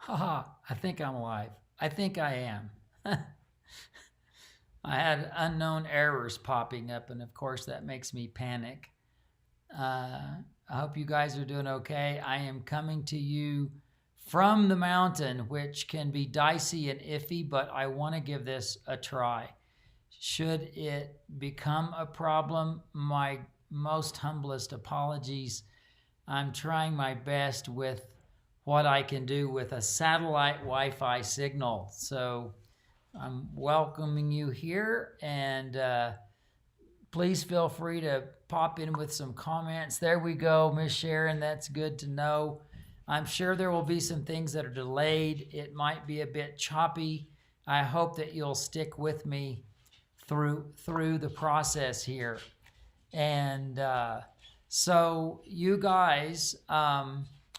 Haha, I think I'm live. I think I am. I had unknown errors popping up, and of course, that makes me panic. I hope you guys are doing okay. I am coming to you from the mountain, which can be dicey and iffy, but I want to give this a try. Should it become a problem, my most humblest apologies. I'm trying my best with what I can do with a satellite Wi-Fi signal. So I'm welcoming you here, and please feel free to pop in with some comments. There we go, Miss Sharon, that's good to know. I'm sure there will be some things that are delayed. It might be a bit choppy. I hope that you'll stick with me through the process here. And so you guys,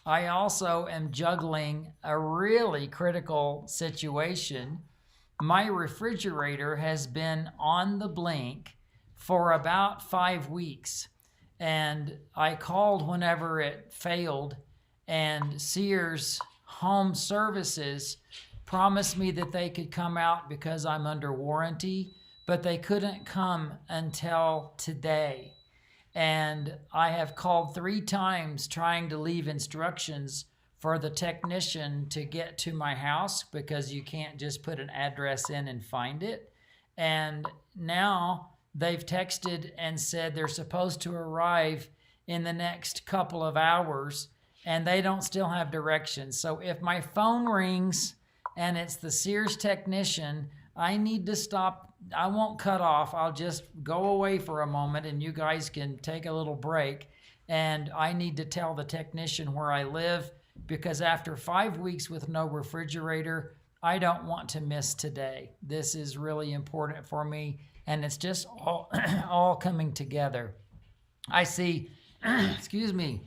I also am juggling a really critical situation. My refrigerator has been on the blink for about 5 weeks, and I called whenever it failed, and Sears Home Services promised me that they could come out because I'm under warranty, but they couldn't come until today. And I have called 3 times trying to leave instructions for the technician to get to my house, because you can't just put an address in and find it. And now they've texted and said they're supposed to arrive in the next couple of hours, and they don't still have directions. So if my phone rings and it's the Sears technician, I need to stop. I won't cut off. I'll just go away for a moment, and you guys can take a little break. And I need to tell the technician where I live, because after 5 weeks with no refrigerator, I don't want to miss today. This is really important for me, and it's just all coming together. I see, excuse me,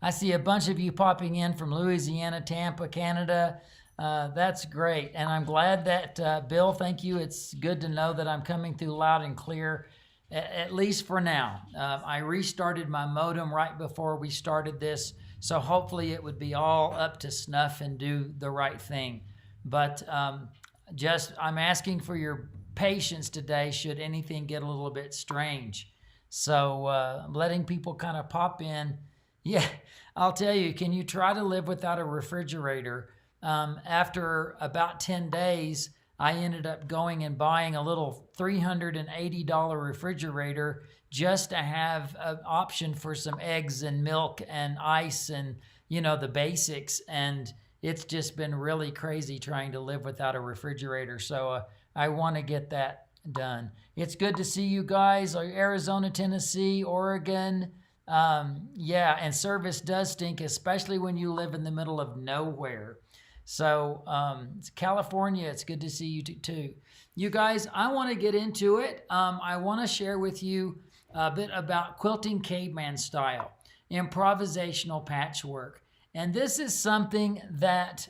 I see a bunch of you popping in from Louisiana, Tampa, Canada. That's great. And I'm glad that, Bill, thank you. It's good to know that I'm coming through loud and clear, at least for now. I restarted my modem right before we started this, so hopefully it would be all up to snuff and do the right thing. But I'm asking for your patience today should anything get a little bit strange. So I'm letting people kind of pop in. Yeah, I'll tell you, can you try to live without a refrigerator? After about 10 days, I ended up going and buying a little $380 refrigerator just to have an option for some eggs and milk and ice and, the basics. And it's just been really crazy trying to live without a refrigerator. So I want to get that done. It's good to see you guys. Arizona, Tennessee, Oregon. Yeah, and service does stink, especially when you live in the middle of nowhere. So California, it's good to see you too. You guys, I want to get into it. I want to share with you a bit about quilting caveman style, improvisational patchwork. And this is something that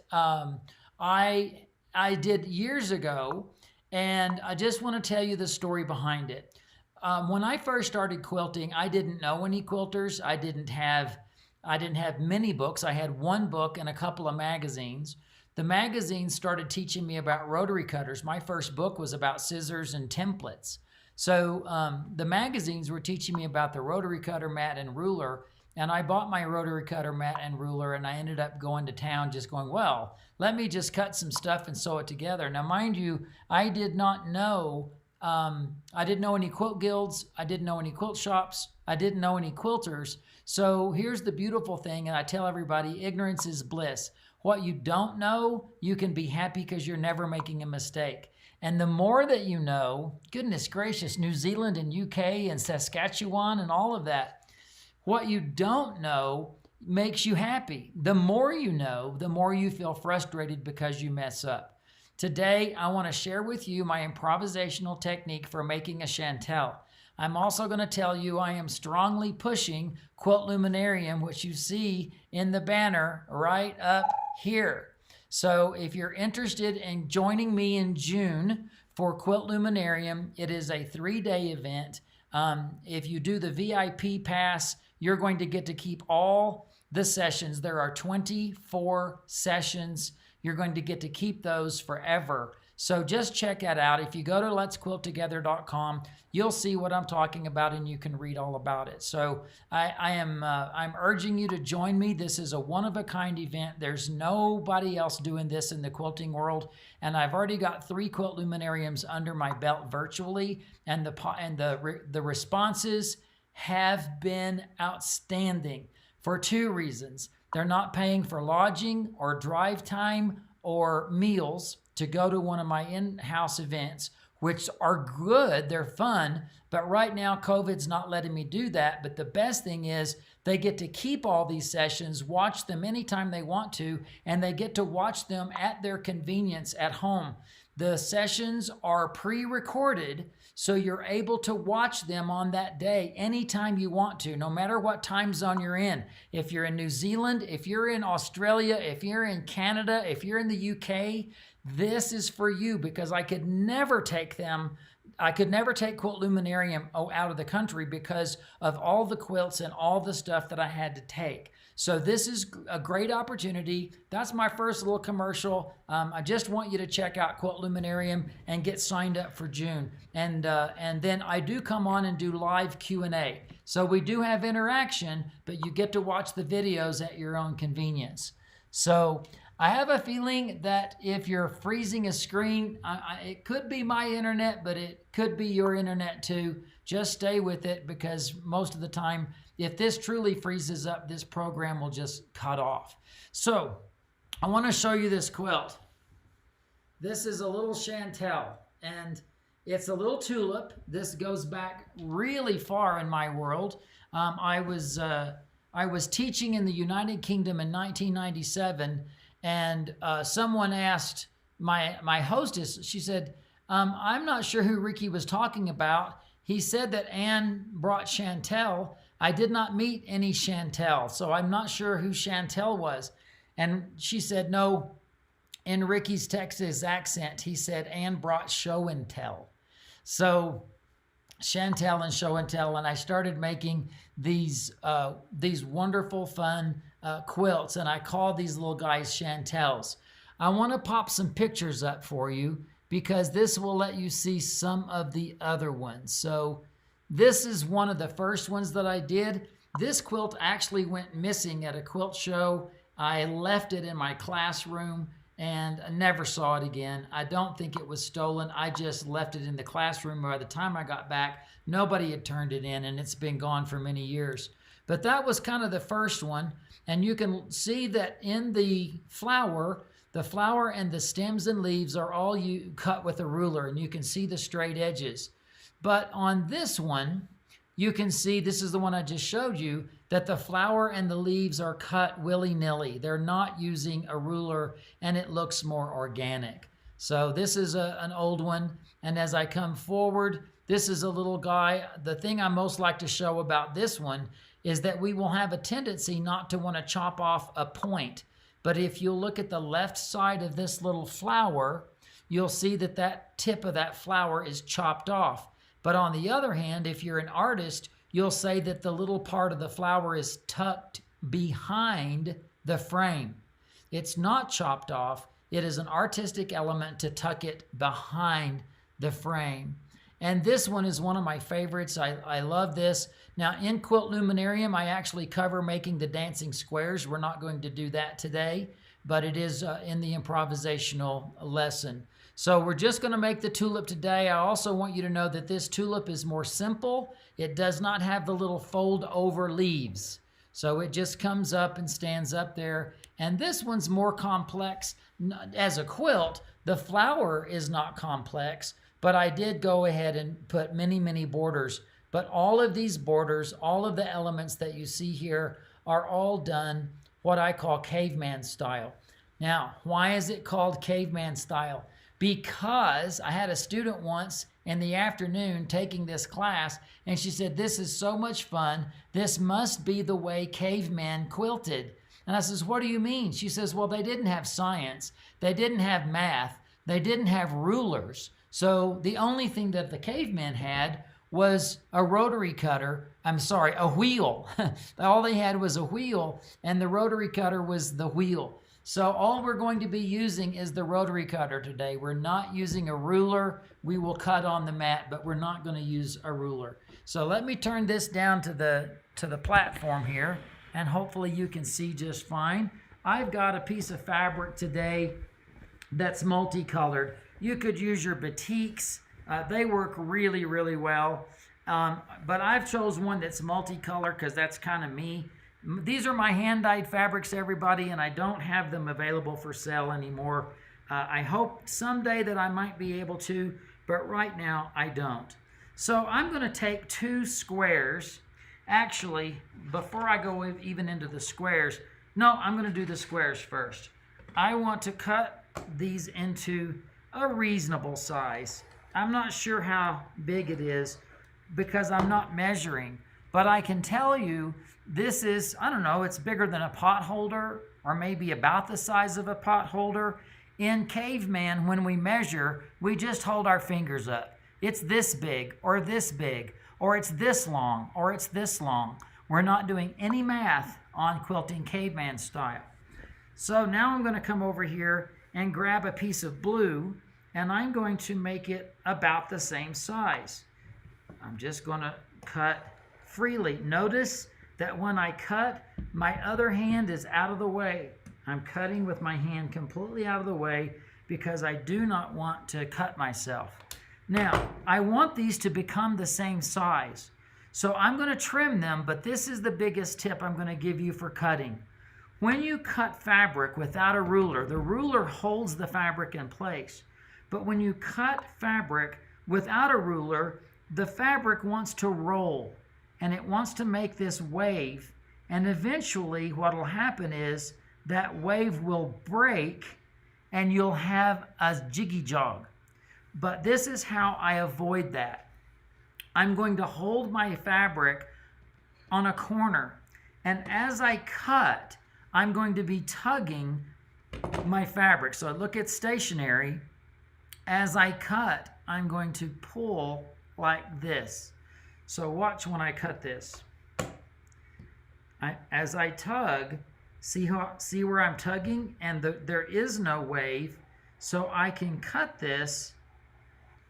I did years ago, and I just want to tell you the story behind it. When I first started quilting, I didn't know any quilters. I didn't have many books. I had one book and a couple of magazines. The magazines started teaching me about rotary cutters. My first book was about scissors and templates. So the magazines were teaching me about the rotary cutter, mat, and ruler. And I bought my rotary cutter, mat, and ruler, and I ended up going to town just going, well, let me just cut some stuff and sew it together. Now, mind you, I did not know, I didn't know any quilt guilds. I didn't know any quilt shops. I didn't know any quilters. So here's the beautiful thing, and I tell everybody, ignorance is bliss. What you don't know, you can be happy because you're never making a mistake. And the more that you know, goodness gracious, New Zealand and UK and Saskatchewan and all of that, what you don't know makes you happy. The more you know, the more you feel frustrated because you mess up. Today, I want to share with you my improvisational technique for making a Chantelle. I'm also going to tell you I am strongly pushing Quilt Luminarium, which you see in the banner right up here. So if you're interested in joining me in June for Quilt Luminarium, it is a 3-day event. If you do the VIP pass, you're going to get to keep all the sessions. There are 24 sessions. You're going to get to keep those forever. So just check that out. If you go to letsquilttogether.com, you'll see what I'm talking about and you can read all about it. So I'm urging you to join me. This is a one-of-a-kind event. There's nobody else doing this in the quilting world. And I've already got 3 quilt luminariums under my belt virtually. And the responses have been outstanding for 2 reasons. They're not paying for lodging or drive time or meals to go to one of my in-house events, which are good, they're fun, but right now COVID's not letting me do that. But the best thing is they get to keep all these sessions, watch them anytime they want to, and they get to watch them at their convenience at home. The sessions are pre-recorded, so you're able to watch them on that day anytime you want to, no matter what time zone you're in. If you're in New Zealand, if you're in Australia, if you're in Canada, if you're in the UK, this is for you, because I could never take Quilt Luminarium out of the country because of all the quilts and all the stuff that I had to take. So this is a great opportunity. That's my first little commercial. I just want you to check out Quilt Luminarium and get signed up for June. And then I do come on and do live Q&A. So we do have interaction, but you get to watch the videos at your own convenience. So I have a feeling that if you're freezing a screen, it could be my internet, but it could be your internet too. Just stay with it, because most of the time, if this truly freezes up, this program will just cut off. So I want to show you this quilt. This is a little Chantelle, and it's a little tulip. This goes back really far in my world. I was teaching in the United Kingdom in 1997, and someone asked my hostess, she said, I'm not sure who Ricky was talking about. He said that Anne brought Chantelle. I did not meet any Chantelle, so I'm not sure who Chantelle was. And she said, no, in Ricky's Texas accent, he said Anne brought show and tell. So Chantelle and show and tell, and I started making these wonderful, fun quilts, and I call these little guys Chantelles. I want to pop some pictures up for you, because this will let you see some of the other ones. So this is one of the first ones that I did. This quilt actually went missing at a quilt show. I left it in my classroom and I never saw it again. I don't think it was stolen. I just left it in the classroom. By the time I got back, nobody had turned it in, and it's been gone for many years. But that was kind of the first one. And you can see that in the flower and the stems and leaves are all cut with a ruler, and you can see the straight edges. But on this one, you can see, this is the one I just showed you, that the flower and the leaves are cut willy-nilly. They're not using a ruler, and it looks more organic. So this is an old one, and as I come forward, this is a little guy. The thing I most like to show about this one is that we will have a tendency not to want to chop off a point. But if you look at the left side of this little flower, you'll see that that tip of that flower is chopped off. But on the other hand, if you're an artist, you'll say that the little part of the flower is tucked behind the frame. It's not chopped off. It is an artistic element to tuck it behind the frame. And this one is one of my favorites. I love this. Now in Quilt Luminarium, I actually cover making the dancing squares. We're not going to do that today, but it is in the improvisational lesson. So we're just going to make the tulip today. I also want you to know that this tulip is more simple. It does not have the little fold over leaves. So it just comes up and stands up there. And this one's more complex. As a quilt, the flower is not complex, but I did go ahead and put many, many borders. But all of these borders, all of the elements that you see here are all done what I call caveman style. Now, why is it called caveman style? Because I had a student once in the afternoon taking this class, and she said, this is so much fun. This must be the way cavemen quilted. And I says, what do you mean? She says, well, they didn't have science. They didn't have math. They didn't have rulers. So the only thing that the cavemen had was a rotary cutter. I'm sorry, a wheel. All they had was a wheel, and the rotary cutter was the wheel. So all we're going to be using is the rotary cutter today. We're not using a ruler. We will cut on the mat, but we're not going to use a ruler. So let me turn this down to the platform here, and hopefully you can see just fine. I've got a piece of fabric today that's multicolored. You could use your batiks. They work really, really well. But I've chose one that's multicolored because that's kind of me. These are my hand-dyed fabrics, everybody, and I don't have them available for sale anymore. I hope someday that I might be able to, but right now I don't. So I'm going to take 2 squares. Actually, before I go even into the squares, no, I'm going to do the squares first. I want to cut these into a reasonable size. I'm not sure how big it is because I'm not measuring, but I can tell you this is, I don't know, it's bigger than a pot holder or maybe about the size of a pot holder. In Caveman, when we measure, we just hold our fingers up. It's this big, or it's this long, or it's this long. We're not doing any math on quilting Caveman style. So now I'm going to come over here and grab a piece of blue, and I'm going to make it about the same size. I'm just going to cut freely. Notice that when I cut, my other hand is out of the way. I'm cutting with my hand completely out of the way because I do not want to cut myself. Now, I want these to become the same size. So I'm going to trim them, but this is the biggest tip I'm going to give you for cutting. When you cut fabric without a ruler, the ruler holds the fabric in place. But when you cut fabric without a ruler, the fabric wants to roll, and it wants to make this wave. And eventually what will happen is that wave will break, and you'll have a jiggy jog. But this is how I avoid that. I'm going to hold my fabric on a corner, and as I cut, I'm going to be tugging my fabric. So look, it's stationary. As I cut, I'm going to pull like this. So watch when I cut this. As I tug, see where I'm tugging? And there is no wave, so I can cut this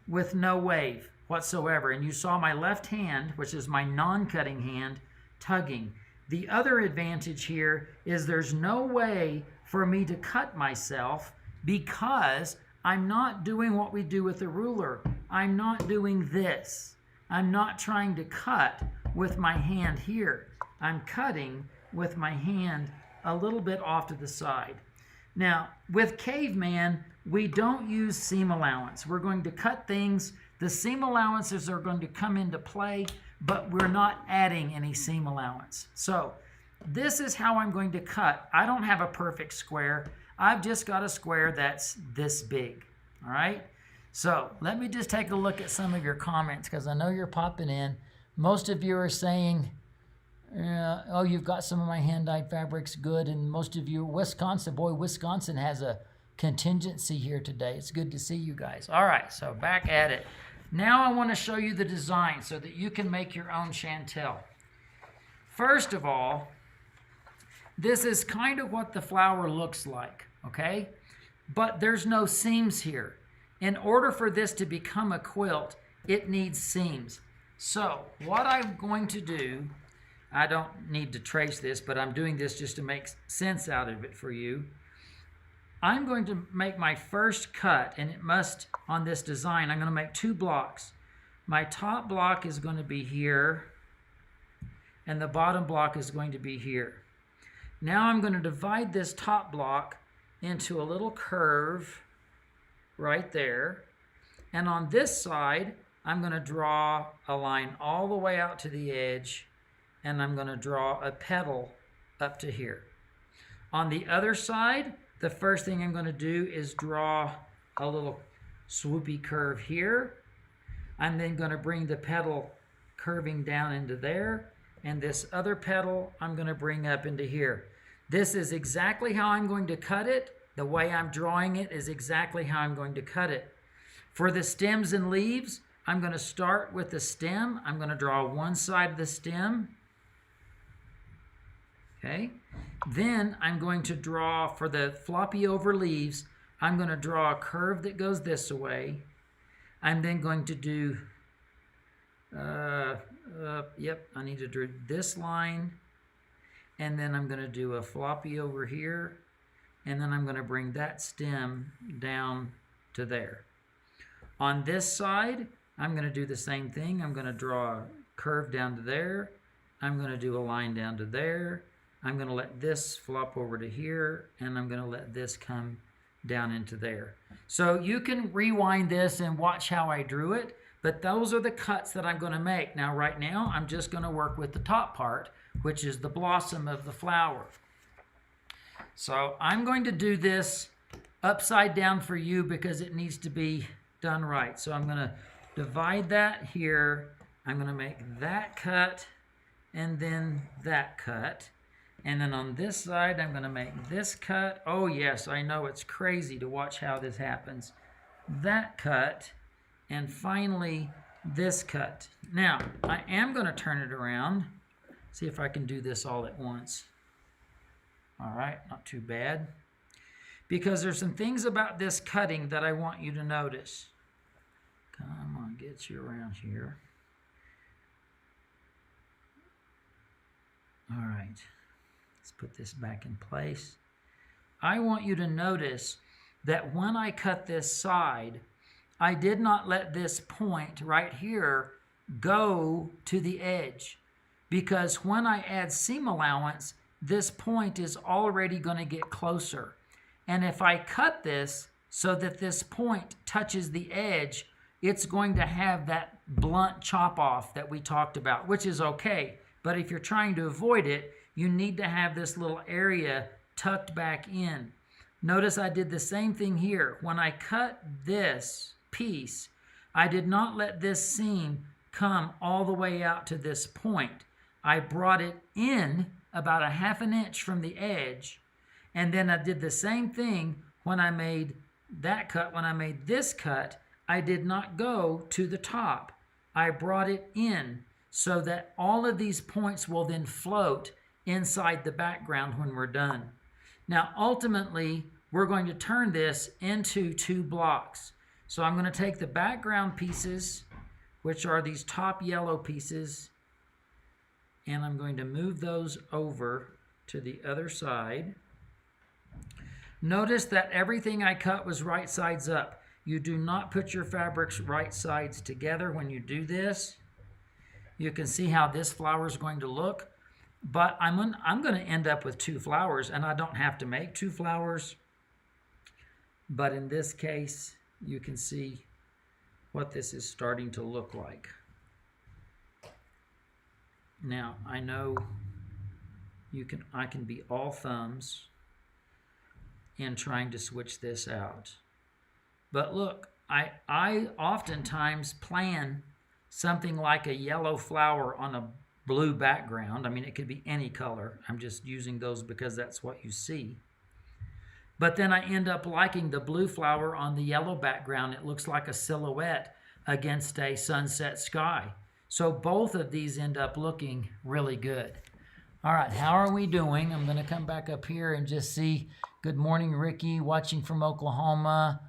with no wave whatsoever. And you saw my left hand, which is my non-cutting hand, tugging. The other advantage here is there's no way for me to cut myself because I'm not doing what we do with a ruler. I'm not doing this. I'm not trying to cut with my hand here. I'm cutting with my hand a little bit off to the side. Now, with Caveman, we don't use seam allowance. We're going to cut things. The seam allowances are going to come into play, but we're not adding any seam allowance. So this is how I'm going to cut. I don't have a perfect square. I've just got a square that's this big. All right? So let me just take a look at some of your comments because I know you're popping in. Most of you are saying, oh, you've got some of my hand-dyed fabrics good. And most of you, Wisconsin, boy, Wisconsin has a contingency here today. It's good to see you guys. All right, so back at it. Now I want to show you the design so that you can make your own Chantelle. First of all, this is kind of what the flower looks like, okay? But there's no seams here. In order for this to become a quilt, it needs seams. So what I'm going to do, I don't need to trace this, but I'm doing this just to make sense out of it for you. I'm going to make my first cut, and it must, on this design, I'm going to make 2 blocks. My top block is going to be here, and the bottom block is going to be here. Now I'm going to divide this top block into a little curve right there. And on this side, I'm going to draw a line all the way out to the edge, and I'm going to draw a petal up to here. On the other side, the first thing I'm going to do is draw a little swoopy curve here. I'm then going to bring the petal curving down into there, and this other petal I'm going to bring up into here. This is exactly how I'm going to cut it. The way I'm drawing it is exactly how I'm going to cut it. For the stems and leaves, I'm going to start with the stem. I'm going to draw one side of the stem. Okay. Then I'm going to draw, for the floppy over leaves, I'm going to draw a curve that goes this way. I'm then going to do, I need to draw this line. And then I'm going to do a floppy over here. And then I'm going to bring that stem down to there. On this side, I'm going to do the same thing. I'm going to draw a curve down to there. I'm going to do a line down to there. I'm going to let this flop over to here, and I'm going to let this come down into there. So you can rewind this and watch how I drew it, but those are the cuts that I'm going to make. Now, right now, I'm just going to work with the top part, which is the blossom of the flower. So I'm going to do this upside down for you because it needs to be done right. So I'm going to divide that here. I'm going to make that cut and then that cut. And then on this side, I'm going to make this cut. Oh yes, I know, it's crazy to watch how this happens. That cut, and finally this cut. Now, I am going to turn it around. See if I can do this all at once. All right, not too bad. Because there's some things about this cutting that I want you to notice. Come on, get you around here. All right. Let's put this back in place. I want you to notice that when I cut this side, I did not let this point right here go to the edge, because when I add seam allowance, this point is already going to get closer. And if I cut this so that this point touches the edge, it's going to have that blunt chop off that we talked about, which is okay. But if you're trying to avoid it, you need to have this little area tucked back in. Notice I did the same thing here. When I cut this piece, I did not let this seam come all the way out to this point. I brought it in about a ½ inch from the edge, and then I did the same thing when I made that cut. When I made this cut, I did not go to the top. I brought it in so that all of these points will then float inside the background when we're done. Now, ultimately, we're going to turn this into 2 blocks. So I'm going to take the background pieces, which are these top yellow pieces, and I'm going to move those over to the other side. Notice that everything I cut was right sides up. You do not put your fabrics right sides together when you do this. You can see how this flower is going to look. But I'm going to end up with 2 flowers, and I don't have to make 2 flowers. But in this case, you can see what this is starting to look like. Now, I know I can be all thumbs in trying to switch this out. But look, I oftentimes plan something like a yellow flower on a blue background. I mean, it could be any color. I'm just using those because that's what you see. But then I end up liking the blue flower on the yellow background. It looks like a silhouette against a sunset sky. So both of these end up looking really good. All right, how are we doing? I'm going to come back up here and just see. Good morning, Ricky, watching from Oklahoma.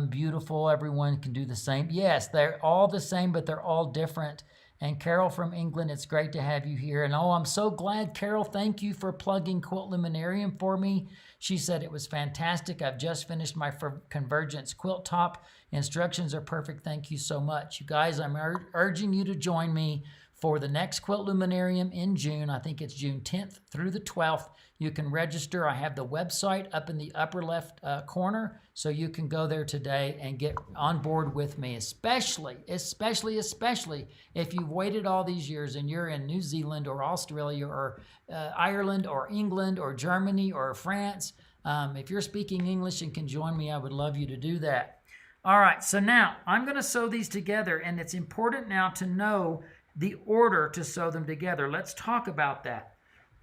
Beautiful. Everyone can do the same. Yes, they're all the same, but they're all different. And Carol from England, it's great to have you here. And oh, I'm so glad, Carol. Thank you for plugging Quilt Luminarium for me. She said it was fantastic. I've just finished my Convergence quilt top. Instructions are perfect. Thank you so much. You guys, I'm urging you to join me for the next Quilt Luminarium in June. I think it's June 10th through the 12th. You can register. I have the website up in the upper left corner, so you can go there today and get on board with me, especially if you've waited all these years and you're in New Zealand or Australia or Ireland or England or Germany or France. If you're speaking English and can join me, I would love you to do that. All right, so now I'm going to sew these together, and it's important now to know the order to sew them together. Let's talk about that.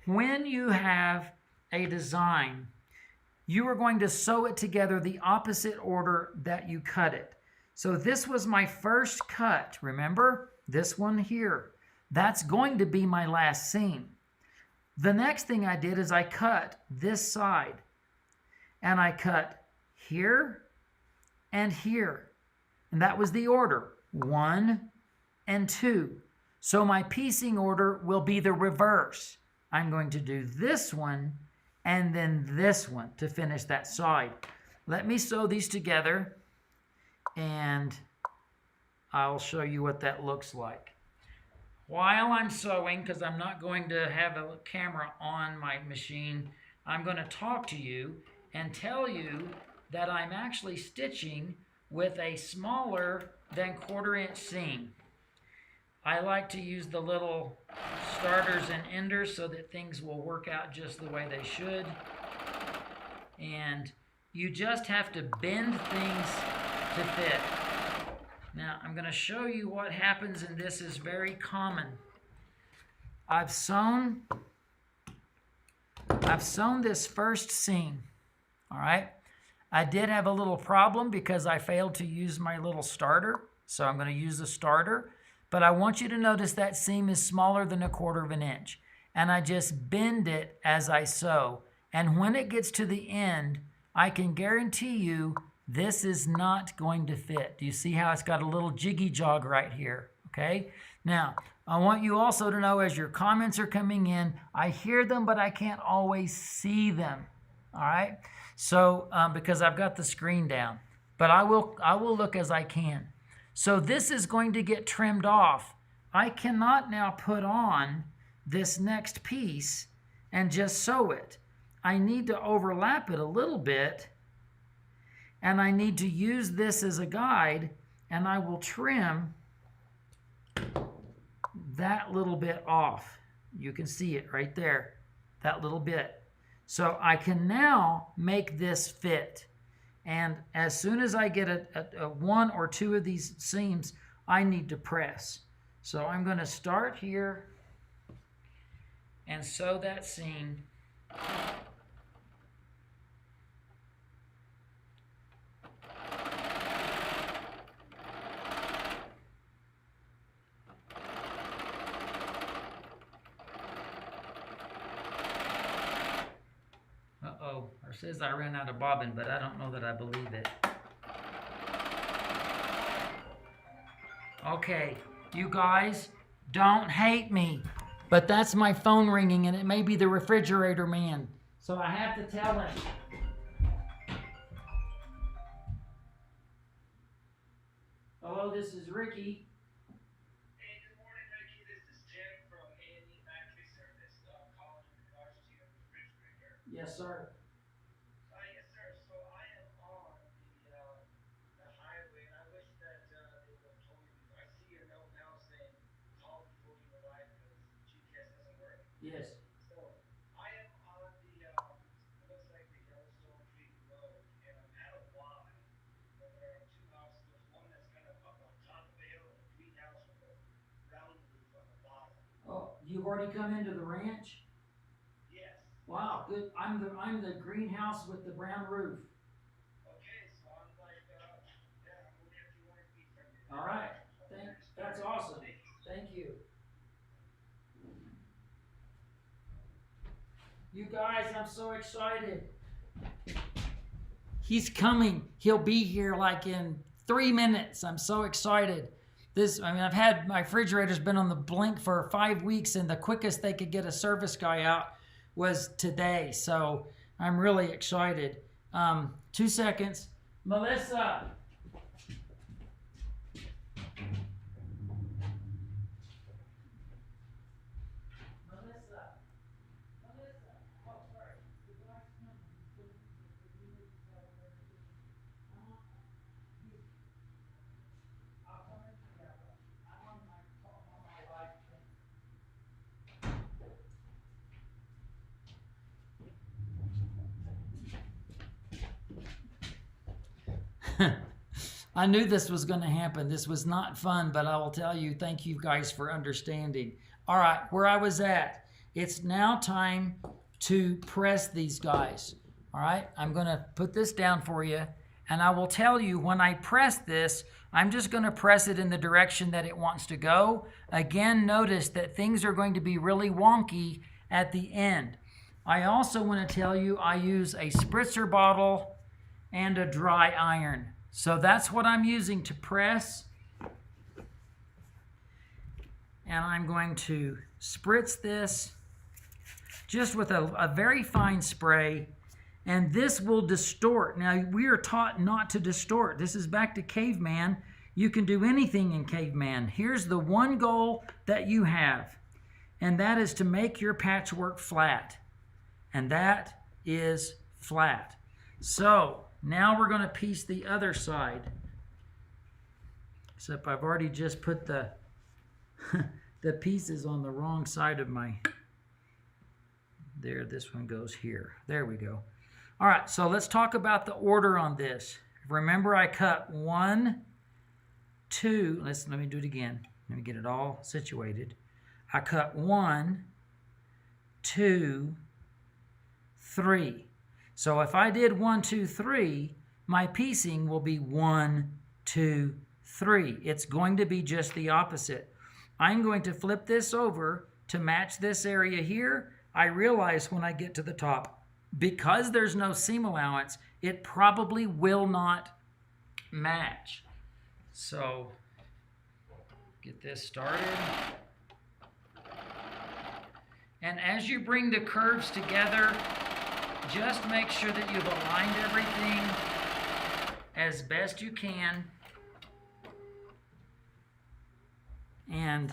When you have a design, you are going to sew it together the opposite order that you cut it. So this was my first cut. Remember? This one here. That's going to be my last seam. The next thing I did is I cut this side. And I cut here and here. And that was the order. 1 and 2. So my piecing order will be the reverse. I'm going to do this one and then this one to finish that side. Let me sew these together and I'll show you what that looks like. While I'm sewing, because I'm not going to have a camera on my machine, I'm going to talk to you and tell you that I'm actually stitching with a smaller than 1/4 inch seam. I like to use the little starters and enders so that things will work out just the way they should. And you just have to bend things to fit. Now I'm going to show you what happens, and this is very common. I've sewn this first seam. All right. I did have a little problem because I failed to use my little starter. So I'm going to use the starter. But I want you to notice that seam is smaller than 1/4 inch. And I just bend it as I sew. And when it gets to the end, I can guarantee you this is not going to fit. Do you see how it's got a little jiggy jog right here? Okay. Now, I want you also to know as your comments are coming in, I hear them, but I can't always see them. All right. So, because I've got the screen down, but I will look as I can. So this is going to get trimmed off. I cannot now put on this next piece and just sew it. I need to overlap it a little bit, and I need to use this as a guide, and I will trim that little bit off. You can see it right there, that little bit. So I can now make this fit. And as soon as I get a 1 or 2 of these seams, I need to press. So I'm going to start here and sew that seam. Uh-oh, it says I ran out of bobbin, but I don't know that I believe it. Okay, you guys, don't hate me, but that's my phone ringing, and it may be the refrigerator man. So I have to tell him. Hello, this is Ricky. Hey, good morning, Ricky. This is Tim from A&E Factory Service, calling in regards to your refrigerator. Yes, sir. Yes, sir. So I am on the highway, and I wish that they would have told me. I see your note now saying call before you arrive because GPS doesn't work. Yes. So I am on the it looks like the Yellowstone Creek Road, and I'm at a Y. Where there are 2 houses. There's one that's kind of up on top of the hill, and a greenhouse with a round roof on the bottom. Oh, you've already come into the ranch? Yes. Wow, good. I'm the greenhouse with the brown roof. Okay, so I'm like, yeah, I'm only a few 100 feet from you. All right. That's awesome. Thank you. You guys, I'm so excited. He's coming. He'll be here like in 3 minutes. I'm so excited. I've had my refrigerator's been on the blink for 5 weeks, and the quickest they could get a service guy out was today. So I'm really excited. 2 seconds. Melissa. I knew this was going to happen. This was not fun, but I will tell you, thank you guys for understanding. All right, where I was at, it's now time to press these guys. All right, I'm going to put this down for you, and I will tell you when I press this, I'm just going to press it in the direction that it wants to go. Again, notice that things are going to be really wonky at the end. I also want to tell you I use a spritzer bottle and a dry iron. So that's what I'm using to press. And I'm going to spritz this just with a very fine spray. And this will distort. Now, we are taught not to distort. This is back to Caveman. You can do anything in Caveman. Here's the one goal that you have, and that is to make your patchwork flat. And that is flat. So, now we're going to piece the other side. Except I've already just put the, the pieces on the wrong side of my... There, this one goes here. There we go. All right, so let's talk about the order on this. Remember, I cut 1, 2. Let me do it again. Let me get it all situated. I cut 1, 2, 3. So if I did 1, 2, 3, my piecing will be 1, 2, 3. It's going to be just the opposite. I'm going to flip this over to match this area here. I realize when I get to the top, because there's no seam allowance, it probably will not match. So, get this started. And as you bring the curves together, just make sure that you've aligned everything as best you can. And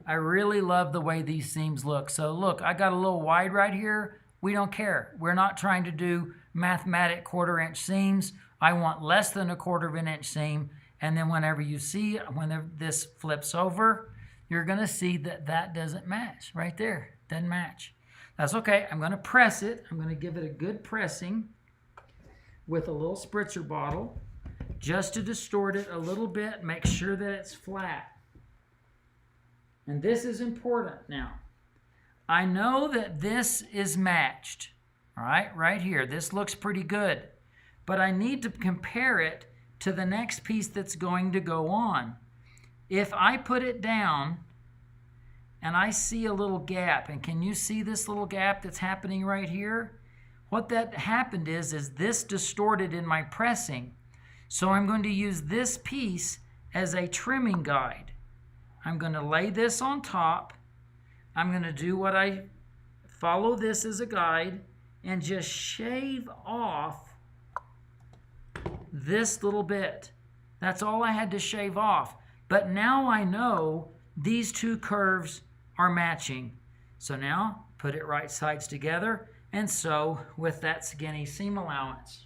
I really love the way these seams look. So look, I got a little wide right here. We don't care. We're not trying to do mathematic 1/4 inch seams. I want less than a 1/4 inch seam. And then whenever you see, when this flips over, you're gonna see that that doesn't match right there. Doesn't match. That's okay. I'm gonna press it. I'm gonna give it a good pressing with a little spritzer bottle just to distort it a little bit, make sure that it's flat. And this is important now. I know that this is matched, all right, right here. This looks pretty good, but I need to compare it to the next piece that's going to go on. If I put it down and I see a little gap, and can you see this little gap that's happening right here? What that happened is this distorted in my pressing. So I'm going to use this piece as a trimming guide. I'm going to lay this on top. I'm going to do what I follow this as a guide and just shave off this little bit. That's all I had to shave off. But now I know these two curves are matching. So now put it right sides together and sew with that skinny seam allowance.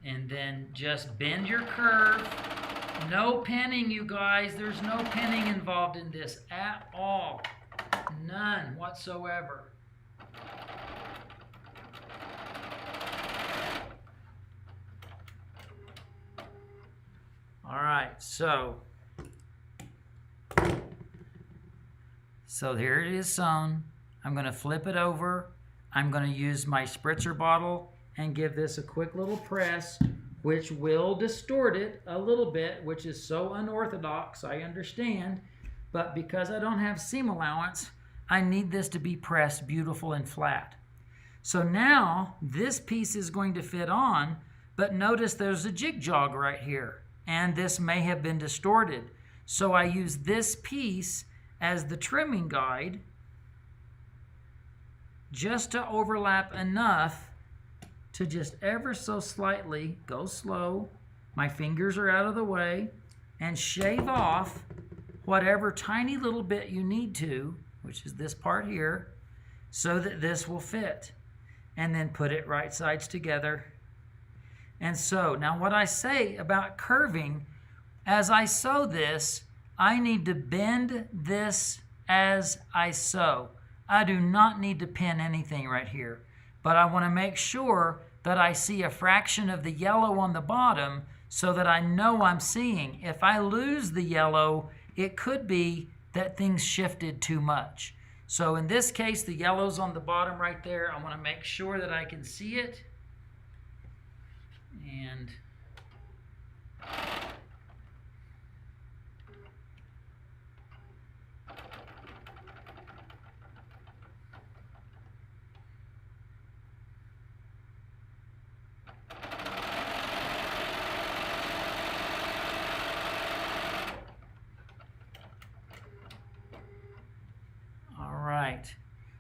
And then just bend your curve. No pinning, you guys. There's no pinning involved in this at all. None whatsoever. All right, so here it is sewn. I'm going to flip it over. I'm going to use my spritzer bottle and give this a quick little press, which will distort it a little bit, which is so unorthodox, I understand. But because I don't have seam allowance, I need this to be pressed beautiful and flat. So now this piece is going to fit on, but notice there's a jig jog right here, and this may have been distorted. So I use this piece as the trimming guide just to overlap enough to just ever so slightly go slow. My fingers are out of the way, and shave off whatever tiny little bit you need to, which is this part here, so that this will fit. And then put it right sides together. And sew. Now what I say about curving, as I sew this, I need to bend this as I sew. I do not need to pin anything right here, but I want to make sure that I see a fraction of the yellow on the bottom so that I know I'm seeing. If I lose the yellow, it could be that things shifted too much. So in this case, the yellow's on the bottom right there. I want to make sure that I can see it. And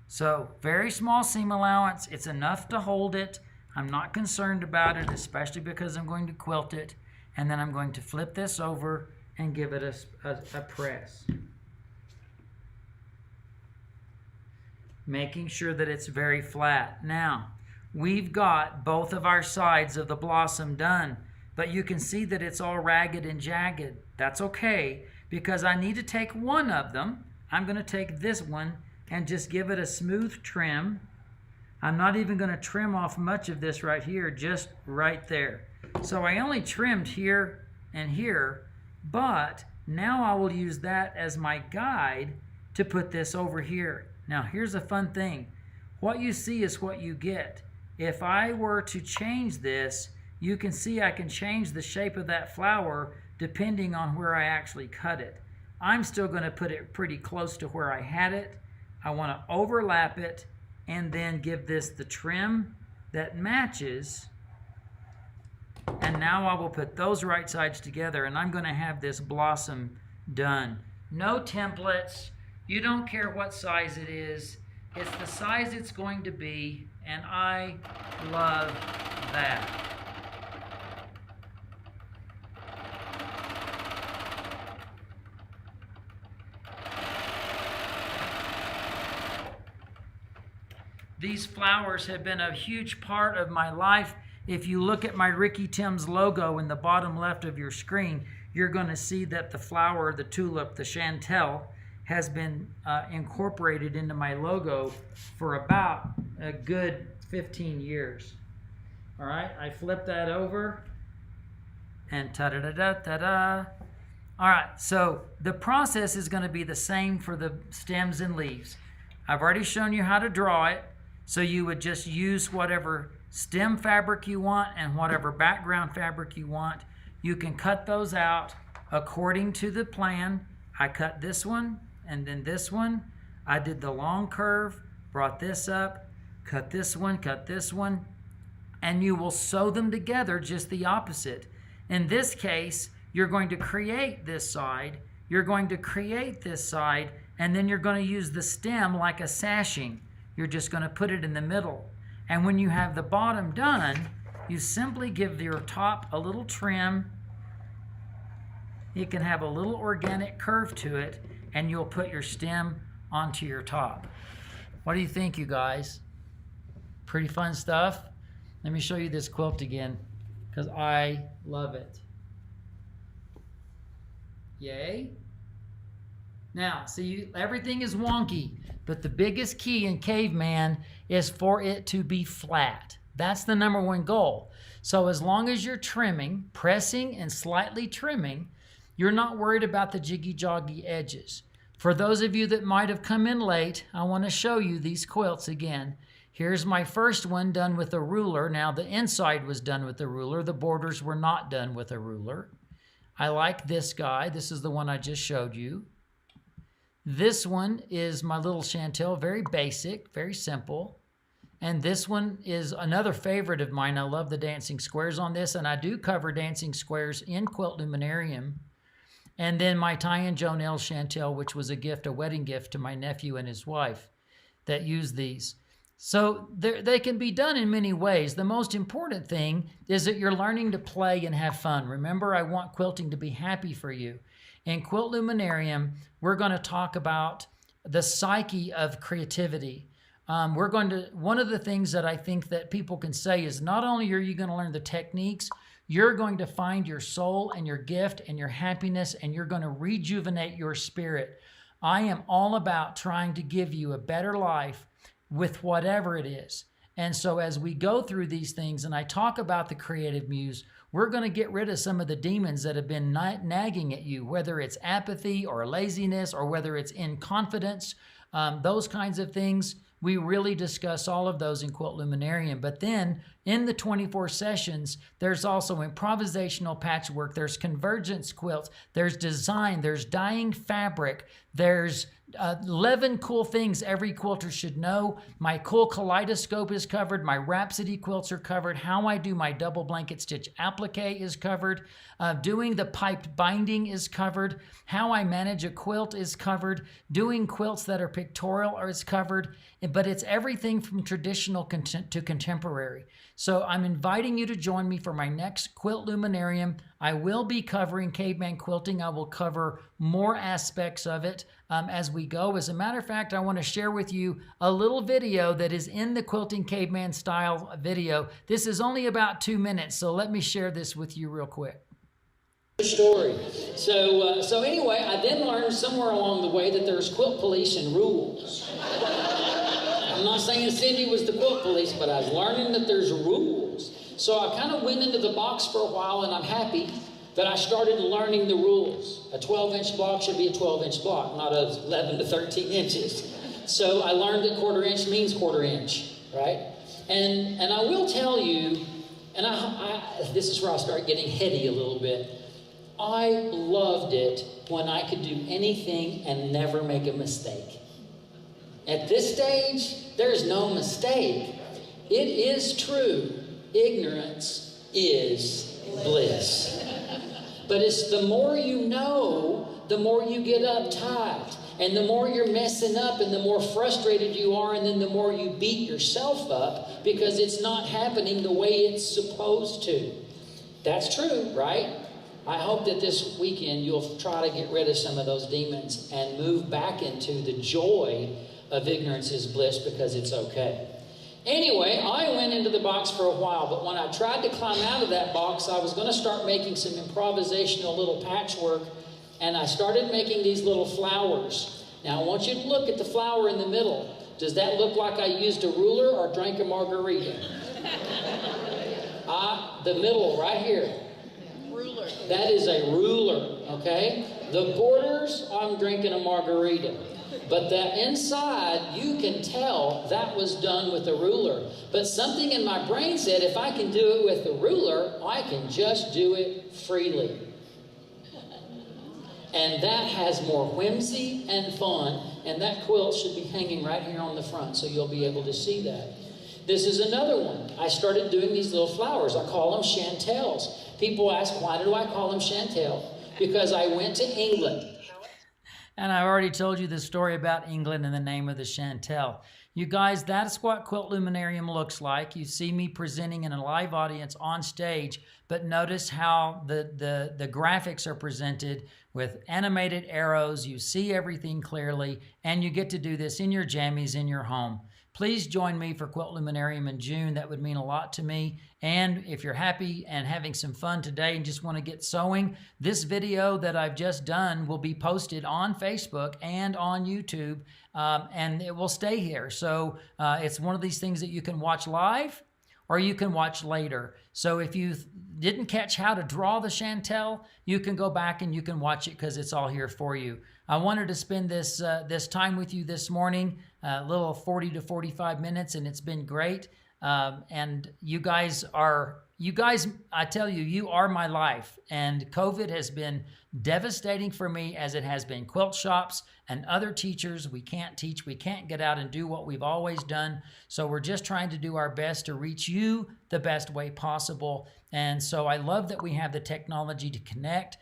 so very small seam allowance. It's enough to hold it. I'm not concerned about it, especially because I'm going to quilt it. And then I'm going to flip this over and give it a press. Making sure that it's very flat. Now, we've got both of our sides of the blossom done, but you can see that it's all ragged and jagged. That's okay, because I need to take one of them. I'm going to take this one and just give it a smooth trim. I'm not even going to trim off much of this right here, just right there. So I only trimmed here and here, but now I will use that as my guide to put this over here. Now here's a fun thing. What you see is what you get. If I were to change this, you can see I can change the shape of that flower depending on where I actually cut it. I'm still going to put it pretty close to where I had it. I want to overlap it and then give this the trim that matches. And now I will put those right sides together and I'm going to have this blossom done. No templates. You don't care what size it is. It's the size it's going to be, and I love that. These flowers have been a huge part of my life. If you look at my Ricky Tim's logo in the bottom left of your screen, you're going to see that the flower, the tulip, the Chantelle, has been incorporated into my logo for about a good 15 years. All right, I flip that over and ta-da-da-da-da-da. All right, so the process is going to be the same for the stems and leaves. I've already shown you how to draw it. So you would just use whatever stem fabric you want and whatever background fabric you want. You can cut those out according to the plan. I cut this one and then this one. I did the long curve, brought this up, cut this one, and you will sew them together just the opposite. In this case, you're going to create this side, you're going to create this side, and then you're going to use the stem like a sashing. You're just going to put it in the middle. And when you have the bottom done, you simply give your top a little trim. It can have a little organic curve to it, and you'll put your stem onto your top. What do you think, you guys? Pretty fun stuff? Let me show you this quilt again, because I love it. Yay? Now, see, everything is wonky. But the biggest key in Caveman is for it to be flat. That's the number one goal. So as long as you're trimming, pressing and slightly trimming, you're not worried about the jiggy-joggy edges. For those of you that might have come in late, I want to show you these quilts again. Here's my first one done with a ruler. Now the inside was done with a ruler. The borders were not done with a ruler. I like this guy. This is the one I just showed you. This one is my little Chantelle, very basic, very simple. And this one is another favorite of mine. I love the dancing squares on this, and I do cover dancing squares in Quilt Luminarium. And then my tie-in Jonelle Chantelle, which was a wedding gift to my nephew and his wife that used these. So they can be done in many ways. The most important thing is that you're learning to play and have fun. Remember, I want quilting to be happy for you. In Quilt Luminarium, we're going to talk about the psyche of creativity. One of the things that I think that people can say is not only are you going to learn the techniques, you're going to find your soul and your gift and your happiness, and you're going to rejuvenate your spirit. I am all about trying to give you a better life with whatever it is. And so as we go through these things and I talk about the creative muse, we're going to get rid of some of the demons that have been nagging at you, whether it's apathy or laziness or whether it's inconfidence, those kinds of things. We really discuss all of those in Quilt Luminarium. But then in the 24 sessions, there's also improvisational patchwork, there's convergence quilts, there's design, there's dyeing fabric, there's 11 cool things every quilter should know. My cool kaleidoscope is covered. My Rhapsody quilts are covered. How I do my double blanket stitch applique is covered. Doing the piped binding is covered. How I manage a quilt is covered. Doing quilts that are pictorial is covered. But it's everything from traditional to contemporary. So I'm inviting you to join me for my next Quilt Luminarium. I will be covering caveman quilting. I will cover more aspects of it as we go. As a matter of fact, I want to share with you a little video that is in the Quilting Caveman Style video. This is only about 2 minutes, so let me share this with you real quick. Story. So anyway, I then learned somewhere along the way that there's quilt police and rules. I'm not saying Cindy was the quilt police, but I was learning that there's rules. So I kind of went into the box for a while, and I'm happy that I started learning the rules. A 12-inch block should be a 12-inch block, not a 11 to 13 inches. So I learned that quarter inch means quarter inch, right? And I will tell you, and this is where I start getting heady a little bit. I loved it when I could do anything and never make a mistake. At this stage, there's no mistake. It is true. Ignorance is bliss. But it's the more you know, the more you get uptight. And the more you're messing up and the more frustrated you are, and then the more you beat yourself up because it's not happening the way it's supposed to. That's true, right? I hope that this weekend you'll try to get rid of some of those demons and move back into the joy of ignorance is bliss, because it's okay. Anyway, I went into the box for a while, but when I tried to climb out of that box, I was going to start making some improvisational little patchwork, and I started making these little flowers. Now, I want you to look at the flower in the middle. Does that look like I used a ruler or drank a margarita? The middle right here. Ruler. That is a ruler, okay? The borders, I'm drinking a margarita. But that inside, you can tell that was done with a ruler. But something in my brain said, if I can do it with a ruler, I can just do it freely. And that has more whimsy and fun. And that quilt should be hanging right here on the front, so you'll be able to see that. This is another one. I started doing these little flowers. I call them Chantelles. People ask, why do I call them Chantelle? Because I went to England. And I already told you the story about England and the name of the Chantelle. You guys, that's what Quilt Luminarium looks like. You see me presenting in a live audience on stage, but notice how the graphics are presented with animated arrows. You see everything clearly, and you get to do this in your jammies in your home. Please join me for Quilt Luminarium in June. That would mean a lot to me. And if you're happy and having some fun today and just want to get sewing, this video that I've just done will be posted on Facebook and on YouTube, and it will stay here. So it's one of these things that you can watch live or you can watch later. So if you didn't catch how to draw the Chantelle, you can go back and you can watch it because it's all here for you. I wanted to spend this time with you this morning, a little 40 to 45 minutes, and it's been great. And you guys, I tell you, you are my life. And COVID has been devastating for me, as it has been quilt shops and other teachers. We can't teach, we can't get out and do what we've always done. So we're just trying to do our best to reach you the best way possible. And so I love that we have the technology to connect.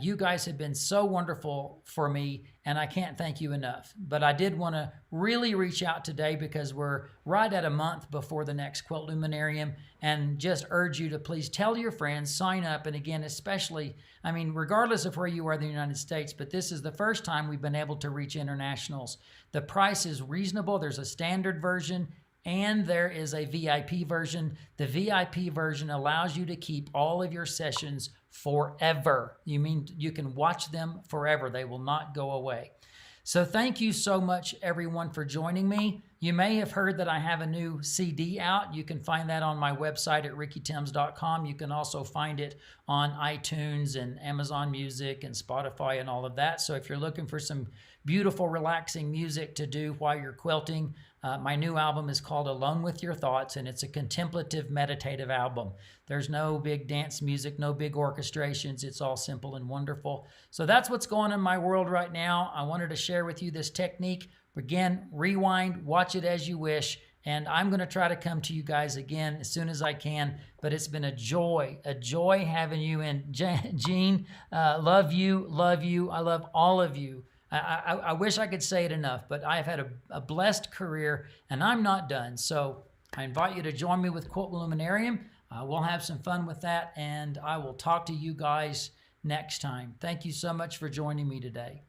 You guys have been so wonderful for me, and I can't thank you enough. But I did want to really reach out today because we're right at a month before the next Quilt Luminarium, and just urge you to please tell your friends, sign up, and again, especially, I mean, regardless of where you are in the United States, but this is the first time we've been able to reach internationals. The price is reasonable. There's a standard version, and there is a VIP version. The VIP version allows you to keep all of your sessions forever. You mean you can watch them forever. They will not go away. So thank you so much, everyone, for joining me. You may have heard that I have a new CD out. You can find that on my website at rickytims.com. You can also find it on iTunes and Amazon Music and Spotify and all of that. So if you're looking for some beautiful, relaxing music to do while you're quilting, my new album is called Alone with Your Thoughts, and it's a contemplative, meditative album. There's no big dance music, no big orchestrations. It's all simple and wonderful. So that's what's going on in my world right now. I wanted to share with you this technique. Again, rewind, watch it as you wish, and I'm going to try to come to you guys again as soon as I can. But it's been a joy having you. And Jean, love you. I love all of you. I wish I could say it enough, but I've had a blessed career, and I'm not done. So I invite you to join me with Quilt Luminarium. We'll have some fun with that, and I will talk to you guys next time. Thank you so much for joining me today.